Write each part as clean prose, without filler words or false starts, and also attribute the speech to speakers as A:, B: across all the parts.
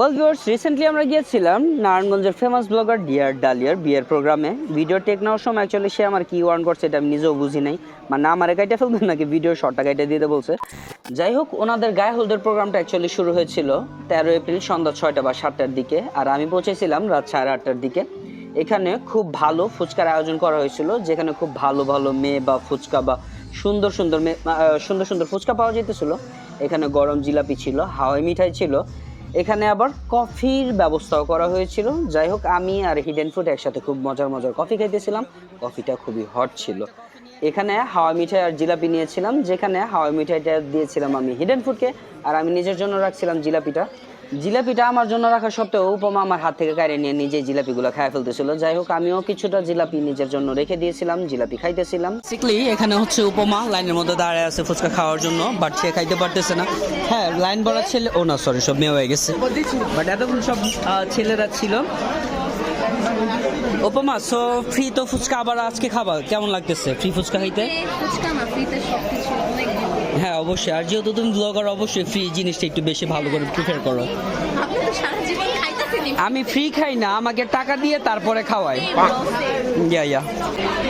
A: Well viewers, recently আমরা গিয়েছিলাম নারায়ণগঞ্জের ফেমাস ব্লগার ডিয়ার ডালিয়ার বিয়ের প্রোগ্রামে। ভিডিও টেক নেওয়ার সময় অ্যাকচুয়ালি সে আমার কি ওয়ার্ন করছে এটা আমি নিজেও বুঝি নাই, মানে আমার কাইটা ফেলবেন নাকি ভিডিও শর্টটা কাইটা দিতে বলছে। যাই হোক, ওনাদের গায়ে হলদের প্রোগ্রামটা অ্যাকচুয়ালি শুরু হয়েছিল 13 এপ্রিল সন্ধ্যা 6টা বা 7টার দিকে, আর আমি পৌঁছেছিলাম রাত 8:30টার দিকে। এখানে খুব ভালো ফুচকার আয়োজন করা হয়েছিল, যেখানে খুব ভালো ভালো মেয়ে বা ফুচকা বা সুন্দর সুন্দর সুন্দর সুন্দর ফুচকা পাওয়া যেতেছিল। এখানে গরম জিলাপি ছিল, হাওয়াই মিঠাই ছিল, এখানে আবার কফির ব্যবস্থাও করা হয়েছিল। যাই হোক, আমি আর হিডেন ফুড একসাথে খুব মজার মজার কফি খাইতেছিলাম। কফিটা খুবই হট ছিল। এখানে হাওয়া মিঠাই আর জিলাপি নিয়েছিলাম, যেখানে হাওয়া মিঠাইটা দিয়েছিলাম আমি হিডেন ফুডকে, আর আমি নিজের জন্য রাখছিলাম জিলাপিটা। জিলাপিটা আমার জন্য রাখা সত্ত্বেও উপমা আমার হাত থেকে কাড়ে নিয়ে নিজেই জিলাপিগুলো খায় ফেলতেছিল। যাই হোক, আমিও কিছুটা জিলাপি নিজের জন্য রেখে দিয়েছিলাম, জিলাপি খাইতেছিলাম। সিকলি এখানে হচ্ছে উপমা লাইনের মধ্যে দাঁড়ায় আছে ফুচকা খাওয়ার জন্য, বাট সে খাইতে পারতেছে না। হ্যাঁ, লাইন ভরা ছেলে, ও না সরি, সব মেয়ে হয়ে গেছে, বাট এতক্ষণ সব ছেলেরা ছিল। উপমা, সো ফ্রি তো ফুচকা আবার আজকে খাবার কেমন লাগতেছে ফ্রি ফুচকা খাইতে? হ্যাঁ অবশ্যই, আর যেহেতু তুমি ব্লগার অবশ্যই ফ্রি জিনিসটা একটু বেশি ভালো করে প্রিফার করো। আমি ফ্রি খাই না, আমাকে টাকা দিয়ে তারপরে খাওয়াই। ইয়া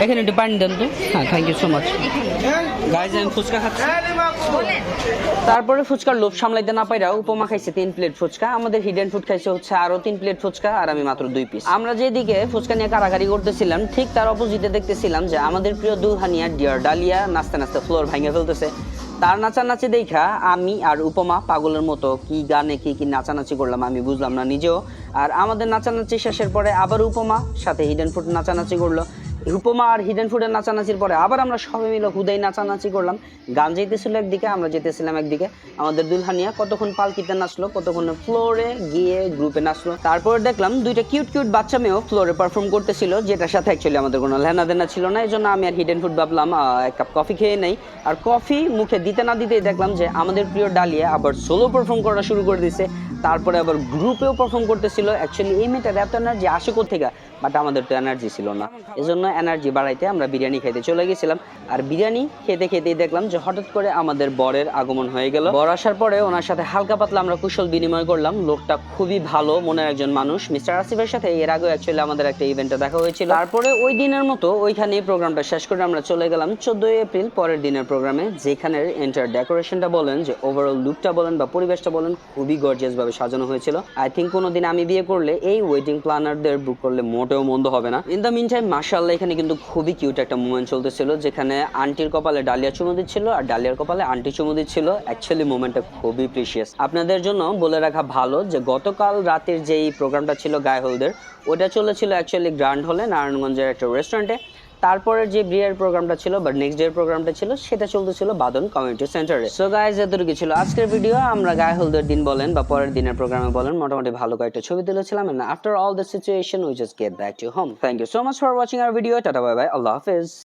A: এখানে একটু পানি দেন তো। হ্যাঁ, thank you so much. Guys, আমি ফুচকা খাচ্ছি। তারপরে ফুচকার লোভ সামলাইতে না পাইরা উপমা খাইছে 3 প্লেট ফুচকা, আমাদের হিডেন ফুড খাইছে হচ্ছে আরো 3 প্লেট ফুচকা, আর আমি মাত্র 2 পিস। আমরা যেদিকে ফুচকা নিয়ে কারাকারি করতেছিলাম, ঠিক তার অপোজিটে দেখতেছিলাম যে আমাদের প্রিয় দুলহানিয়া ডিয়ার ডালিয়া নাচতে নাচতে ফ্লোর ভেঙে ফেলতেছে। তার নাচানাচি দেখা আমি আর উপমা পাগলের মতো কি গানে কি কি নাচানাচি করলাম আমি বুঝলাম না নিজেও। আর আমাদের নাচানাচি শেষের পরে আবার উপমা সাথে হিডেন ফুড নাচানাচি করলো। উপমা আর হিডেন ফুডের নাচানাচির পরে আবার আমরা সবাই মিলে হুদাই নাচানাচি করলাম। গান যেতেছিল একদিকে, আমরা যেতেছিলাম একদিকে। আমাদের দুলহানিয়া কতক্ষণ পালকিতে নাচলো, কতক্ষণ ফ্লোরে গিয়ে গ্রুপে নাচলো। তারপরে দেখলাম দুইটা কিউট কিউট বাচ্চা মেয়েও ফ্লোরে পারফর্ম করতেছিল, যেটার সাথে অ্যাকচুয়ালি আমাদের কোনো লেনা দেনা ছিল না। এই জন্য আমি আর হিডেন ফুড ভাবলাম এক কাপ কফি খেয়ে নেই। আর কফি মুখে দিতে না দিতেই দেখলাম যে আমাদের প্রিয় ডালিয়া আবার সোলো পারফর্ম করা শুরু করে দিয়েছে, তারপরে আবার গ্রুপেও পারফর্ম করতেছিল। অ্যাকচুয়ালি এই মেয়েটার এত এনার্জি আসে কোথেকে, বাট আমাদের তো এনার্জি ছিল না। এজন্য এনার্জি বাড়াইতে আমরা বিরিয়ানি খেতে চলে গেছিলাম। আর বিরিয়ানি খেতে খেতেই দেখলাম যে হঠাৎ করে আমাদের বরের আগমন হয়ে গেল। বর আসার পরে ওনার সাথে হালকা পাতলা আমরা কুশল বিনিময় করলাম। লোকটা খুবই ভালো মনের একজন মানুষ। মিস্টার আসিফের সাথে এর আগে অ্যাকচুয়ালি আমাদের একটা ইভেন্টে দেখা হয়েছিল। তারপরে ওই দিনের মতো ওইখানে প্রোগ্রামটা শেষ করে আমরা চলে গেলাম 14 এপ্রিল পরের দিনের প্রোগ্রামে, যেখানে এন্টার ডেকোরেশনটা বলেন, যে ওভারঅল লুকটা বলেন বা পরিবেশটা বলেন, খুবই গর্জিয়াস ভাবে সাজানো হয়েছিল। আই থিঙ্ক কোনোদিন আমি বিয়ে করলে এই ওয়েডিং প্ল্যানারদের বুক করলে মোটেও মন্দ হবে না। ইন দ্য মিন টাইম মাশাআল্লাহ এখানে কিন্তু খুবই কিউট একটা মোমেন্ট চলতেছিল, যেখানে আন্টির কপালে ডালিয়া চুমু দিচ্ছিল আর ডালিয়ার কপালে আন্টি চুমু দিচ্ছিল। অ্যাকচুয়ালি মোমেন্টটা খুবই প্রিশিয়াস। আপনাদের জন্য বলে রাখা ভালো যে গতকাল রাতের যেই প্রোগ্রামটা ছিল গায়ে হলদের, ওটা চলেছিল অ্যাকচুয়ালি গ্র্যান্ড হলে নারায়ণগঞ্জের একটা রেস্টুরেন্টে। তারপরে যে বিয়ের প্রোগ্রামটা ছিল বা নেক্সট ডে প্রোগ্রামটা ছিল সেটা চলতেছিল বাদন কমিউনিটি সেন্টারে। সো গাইজ, এতটুকু ছিল আজকের ভিডিও। আমরা গায়ে হলদের দিন বলেন বা পরের দিনের প্রোগ্রামে বলেন মোটামুটি ভালো কয়েকটা ছবি তুলেছিলাম, and after all the situation we just get back to home. Thank you so much for watching our video. Tata bye bye, Allah Hafiz.